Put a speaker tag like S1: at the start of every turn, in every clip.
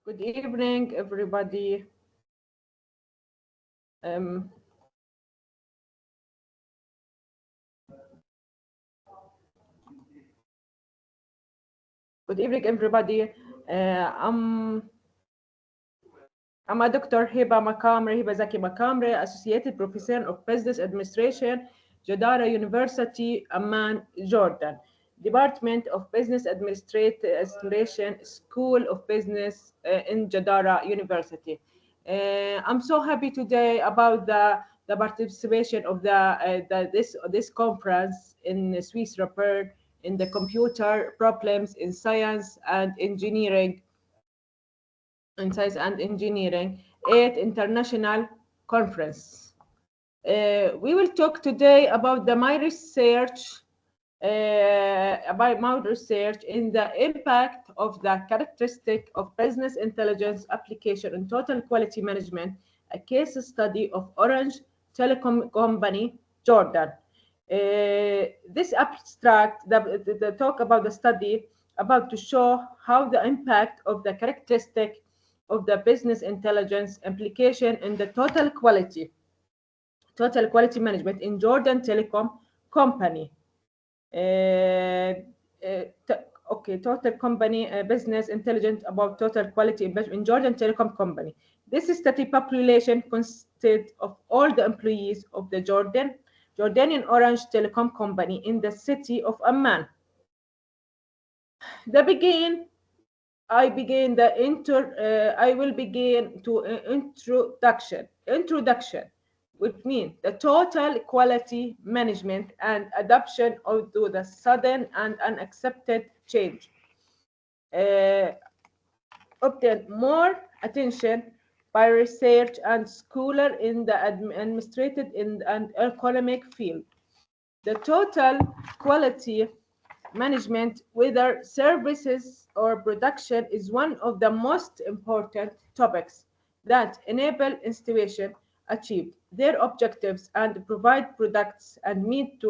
S1: Good evening, everybody. Good evening, everybody. I'm a Dr. Hebah Zaki Makhamreh, Associated Professor of Business Administration, Jadara University, Amman, Jordan. Department of Business Administration, School of Business in Jadara University. I'm so happy today about the participation of this conference in Swiss report in the computer problems in science and engineering in Science and Engineering 8th International Conference. We will talk today about my research in the impact of the characteristic of business intelligence application in total quality management, a case study of Orange Telecom Company, Jordan. This abstract, the talk about the study, about to show how the impact of the characteristic of the business intelligence application in the total quality management in Jordan Telecom Company. Total company business intelligence about total quality in Jordan Telecom Company. This study population consisted of all the employees of the Jordanian Orange Telecom Company in the city of Amman. I will begin to introduction, which means the total quality management and adoption to the sudden and unaccepted change. Obtain more attention by research and scholar in the administrative and economic field. The total quality management, whether services or production, is one of the most important topics that enable institutions achieve their objectives and provide products and meet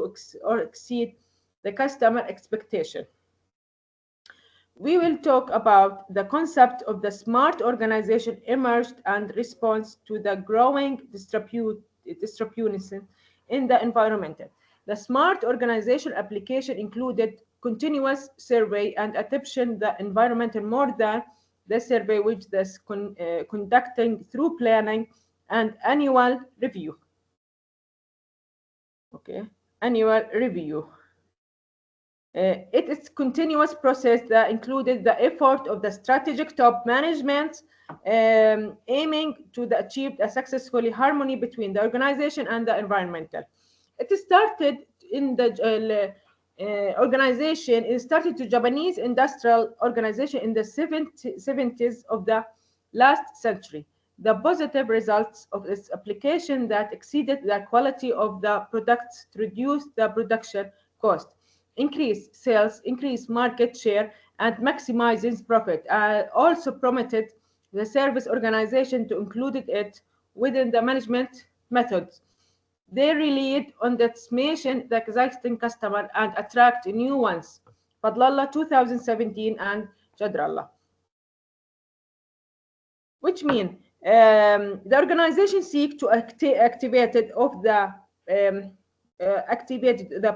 S1: or exceed the customer expectation. We will talk about the concept of the smart organization emerged and response to the growing distribution in the environment. The smart organization application included continuous survey and adaptation the environment more than the survey which is conducting through planning and annual review. Annual review. It is continuous process that included the effort of the strategic top management aiming to achieve a successful harmony between the organization and the environmental. It started in the organization. It started to Japanese industrial organization in the 70s of the last century. The positive results of its application that exceeded the quality of the products to reduce the production cost, increase sales, increase market share, and maximizes profit. Also promoted the service organization to include it within the management methods. They relied on the mission, the existing customer, and attract new ones. Fadlallah 2017 and Jadrallah. Which mean the organization seek to activate the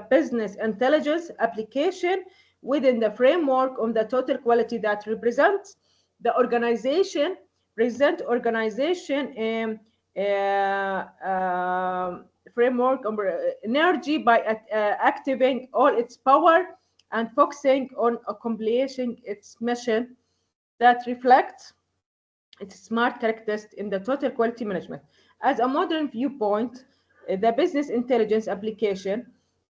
S1: business intelligence application within the framework of the total quality that represents the organization, framework of energy by activating all its power and focusing on accomplishing its mission that reflects its smart characteristics in the total quality management. As a modern viewpoint, the business intelligence application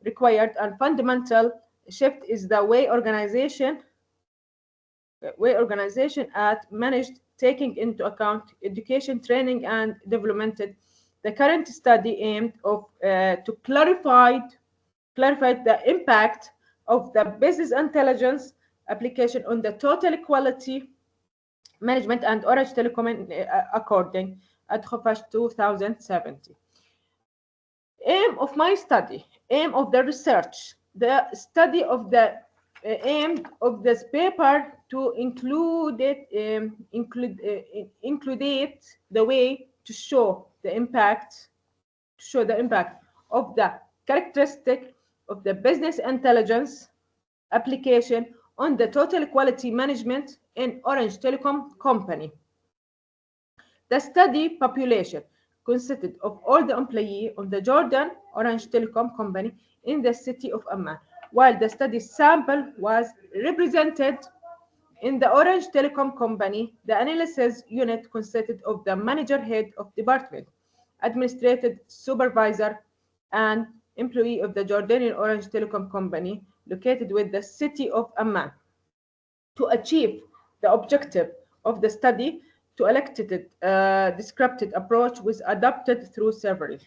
S1: required a fundamental shift is the way organization at managed, taking into account education, training, and development. The current study aimed to clarify the impact of the business intelligence application on the total quality management and Orange Telecom according at Khofash 2070. Aim of my study, aim of the research, the study of the aim of this paper to include it the way to show the impact of the characteristic of the business intelligence application on the total quality management in Orange Telecom Company. The study population consisted of all the employees of the Jordan Orange Telecom Company in the city of Amman, while the study sample was represented in the Orange Telecom Company. The analysis unit consisted of the manager, head of department, administrative supervisor, and employee of the Jordanian Orange Telecom Company located with the city of Amman. To achieve the objective of the study, to elected descriptive approach was adopted through several.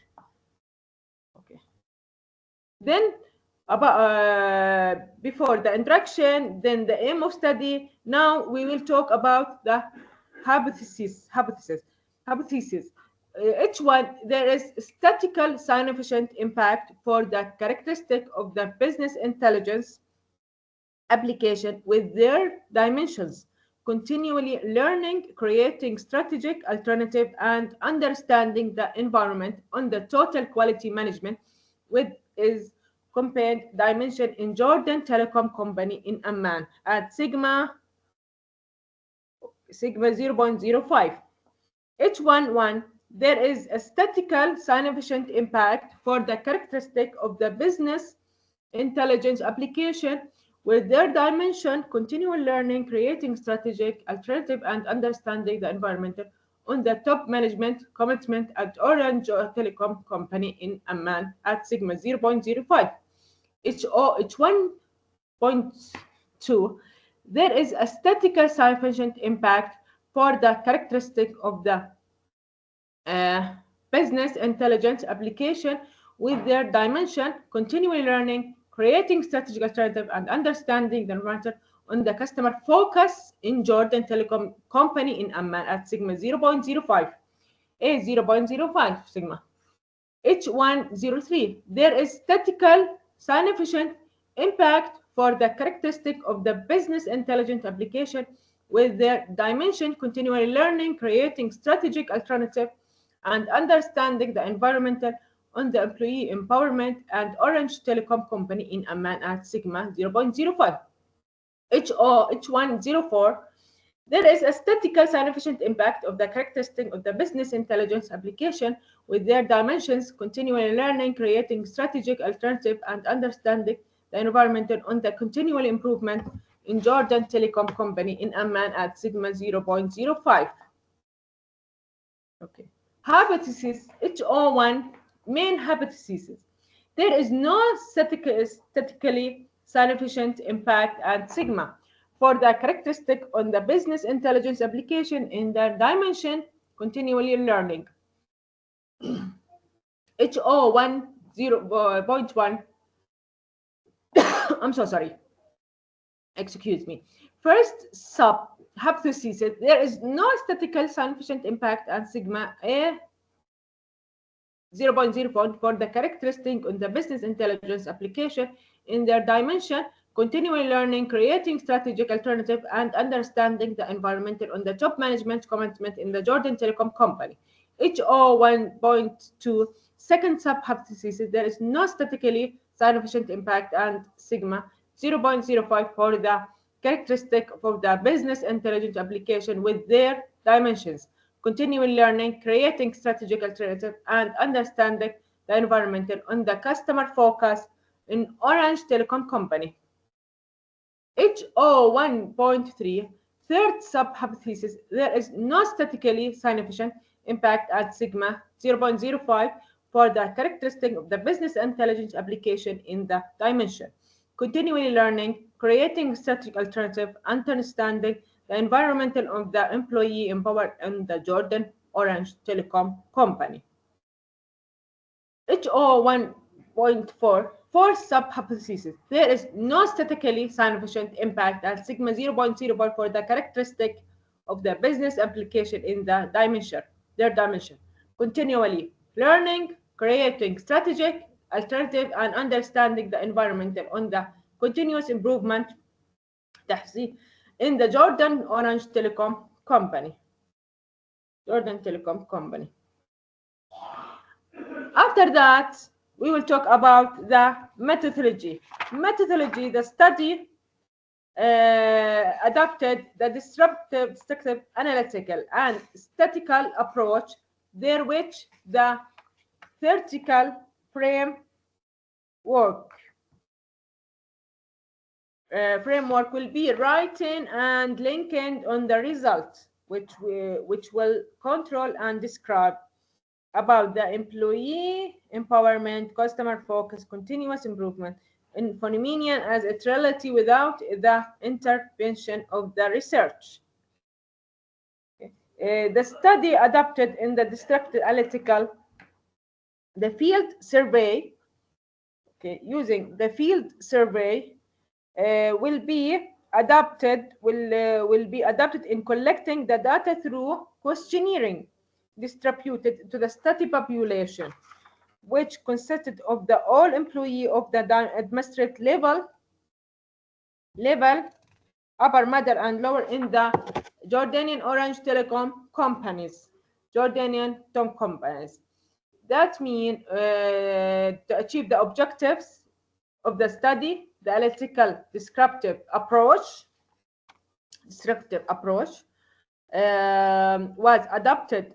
S1: Okay. Then about before the introduction, then the aim of study. Now we will talk about the hypothesis. Each one there is statistical significant impact for the characteristic of the business intelligence application with their dimensions, continually learning, creating strategic alternative, and understanding the environment on the total quality management with is compared dimension in Jordan Telecom Company in Amman at sigma 0.05. H11, there is a statistical significant impact for the characteristic of the business intelligence application with their dimension, continual learning, creating strategic alternative, and understanding the environmental on the top management commitment at Orange Telecom Company in Amman at sigma 0.05. H1.2, there is a statistical significant impact for the characteristic of the business intelligence application with their dimension, continually learning, creating strategic alternative, and understanding the environment on the customer focus in Jordan Telecom Company in Amman at sigma 0.05, a 0.05 sigma. H103, there is statistical significant impact for the characteristic of the business intelligence application with their dimension, continually learning, creating strategic alternative, and understanding the environmental on the employee empowerment and Orange Telecom Company in Amman at sigma 0.05. H104, there is a statistical significant impact of the characteristic of the business intelligence application with their dimensions, continually learning, creating strategic alternative, and understanding the environmental on the continual improvement in Jordan Telecom Company in Amman at sigma 0.05. Okay. Hypothesis H01, main hypothesis. There is no statistically significant impact at sigma for the characteristic on the business intelligence application in their dimension, continually learning. H01 0.1, I'm so sorry, excuse me. First sub hypothesis, there is no statistical significant impact at sigma a 0.0 for the characteristic on the business intelligence application in their dimension, continually learning, creating strategic alternative, and understanding the environmental on the top management commitment in the Jordan Telecom Company. H01.2, second sub-hypothesis, there is no statistically significant impact and sigma 0.05 for the characteristic of the business intelligence application with their dimensions, continually learning, creating strategic alternative, and understanding the environmental on the customer focus in Orange Telecom Company. H01.3, third sub-hypothesis, there is no statistically significant impact at sigma 0.05 for the characteristic of the business intelligence application in the dimension, continually learning, creating strategic alternative, understanding the environmental of the employee empowered in the Jordan Orange Telecom Company. H01.4, fourth sub-hypothesis, there is no statistically significant impact at sigma 0.04 for the characteristic of the business application in the dimension, their dimension, continually learning, creating strategic alternative, and understanding the environmental on the continuous improvement in the Jordan Orange Telecom Company. Jordan Telecom Company. After that, we will talk about the methodology. Methodology, the study adopted the disruptive, analytical, and statistical approach, there which the theoretical framework will be written and linked on the results, which will control and describe about the employee empowerment, customer focus, continuous improvement, and phenomenon as a reality without the intervention of the research. The study adopted in the district analytical, the field survey, using the field survey will be adapted in collecting the data through questionnaire distributed to the study population, which consisted of the all employee of the administrative level, upper, middle, and lower in the Jordanian Orange Telecom companies. That means to achieve the objectives of the study, the analytical descriptive approach was adopted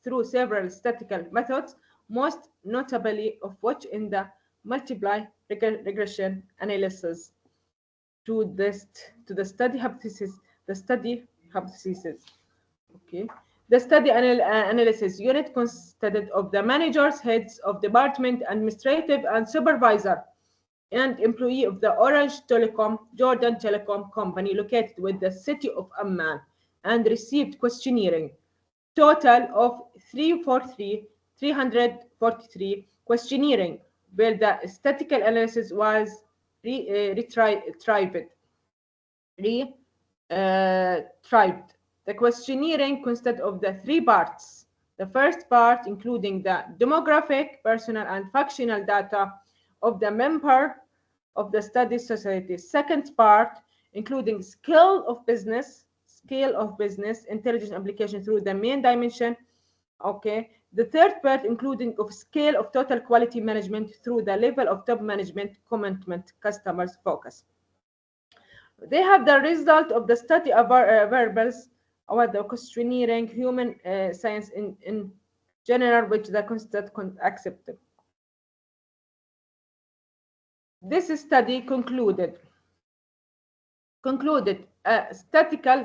S1: through several statistical methods, most notably of which in the multiply regression analysis to the study hypothesis. Okay. The study analysis unit consisted of the managers, heads of department, administrative, and supervisor, and employee of the Orange Telecom, Jordan Telecom Company, located with the city of Amman, and received questionnaire. Total of 343 questionnaire, where the statistical analysis was retrieved. The questionnaire consisted of the three parts. The first part including the demographic, personal, and functional data of the member of the study society. Second part including scale of business, intelligence application through the main dimension. Okay. The third part including of scale of total quality management through the level of top management commitment, customers focus. They have the result of the study of variables about the questionnaire, human science in general, which the constant accepted. This study concluded statistical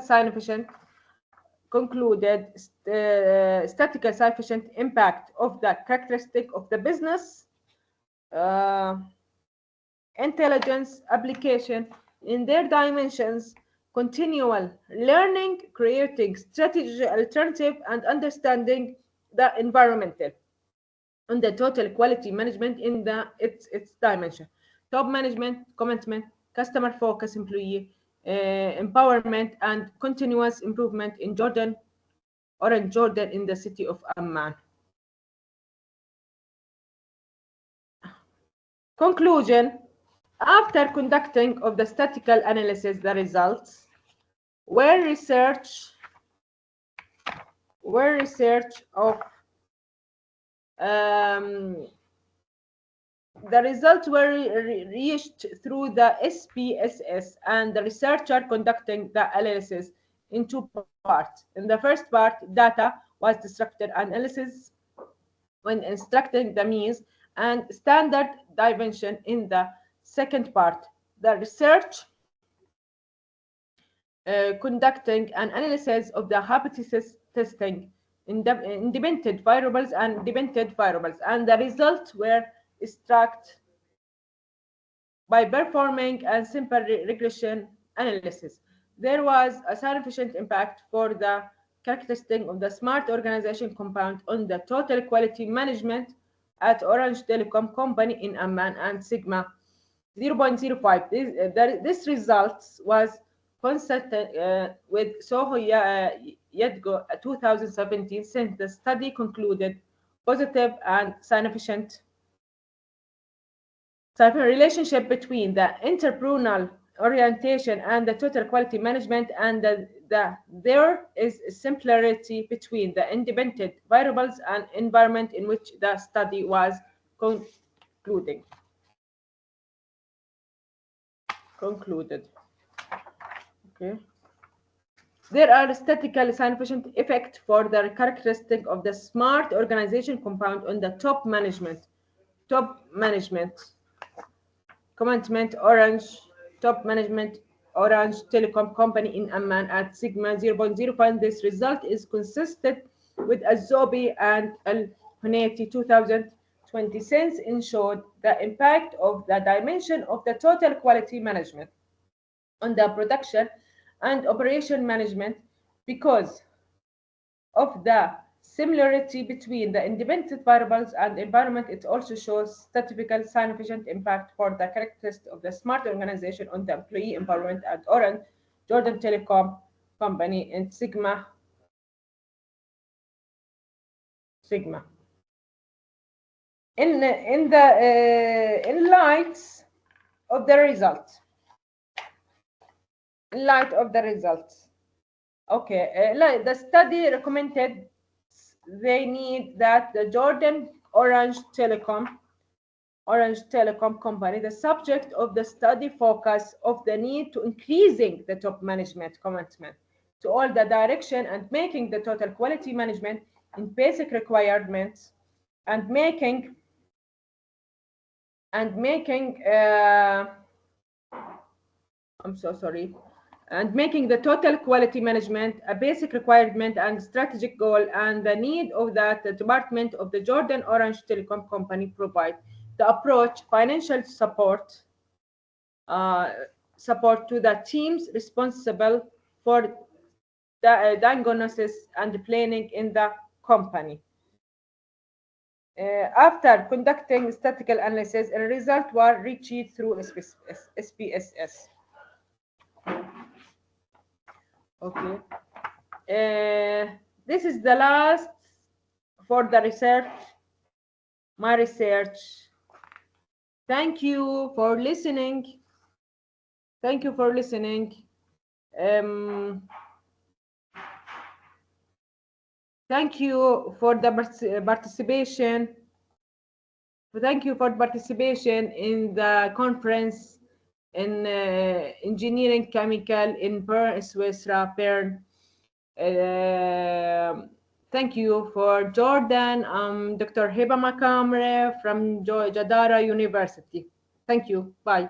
S1: sufficient impact of the characteristic of the business intelligence application in their dimensions, continual learning, creating strategy alternative, and understanding the environmental and the total quality management in its dimension. Top management, commitment, customer focus, employee empowerment, and continuous improvement in Orange Jordan in the city of Amman. Conclusion. After conducting of the statistical analysis, the results were research of the results were reached through the SPSS, and the researcher conducting the analysis in two parts. In the first part, data was structured analysis when instructing the means and standard dimension. In the second part, the research conducting an analysis of the hypothesis testing independent variables, and the results were extracted by performing a simple regression analysis. There was a significant impact for the characteristic of the smart organization compound on the total quality management at Orange Telecom Company in Amman and Sigma 0.05. This result was consistent with Soho Yedgo 2017, since the study concluded positive and significant relationship between the entrepreneurial orientation and the total quality management, and there is a similarity between the independent variables and environment in which the study was concluding concluded. Okay. There are statistical significant effects for the characteristic of the smart organization compound on the top management commitment orange top management orange telecom company in Amman at sigma 0.05. This result is consistent with Azobi and Al Hunati 2020 since it showed the impact of the dimension of the total quality management on the production and operation management. Because of the similarity between the independent variables and environment, it also shows statistical significant impact for the characteristics of the smart organization on the employee environment at Orange Jordan Telecom Company in Sigma. In light of the results, in light of the results, okay, like the study recommended they need that the Jordan Orange Telecom Company, the subject of the study focus of the need to increasing the top management commitment to all the direction and making the total quality management in basic requirements and making I'm so sorry and making the total quality management a basic requirement and strategic goal, and the need of that the department of the Jordan Orange Telecom Company provide the approach financial uh, support to the teams responsible for the diagnosis and planning in the company. After conducting statistical analysis, a result was reached through SPSS. Okay. This is the last for the research, my research. Thank you for listening. Thank you for listening. Um, Thank you for the participation. Thank you for participation in the conference in engineering chemical in Bern, Switzerland, Bern. Thank you for Jordan. Dr. Hebah Makhamreh from Jadara University. Thank you. Bye.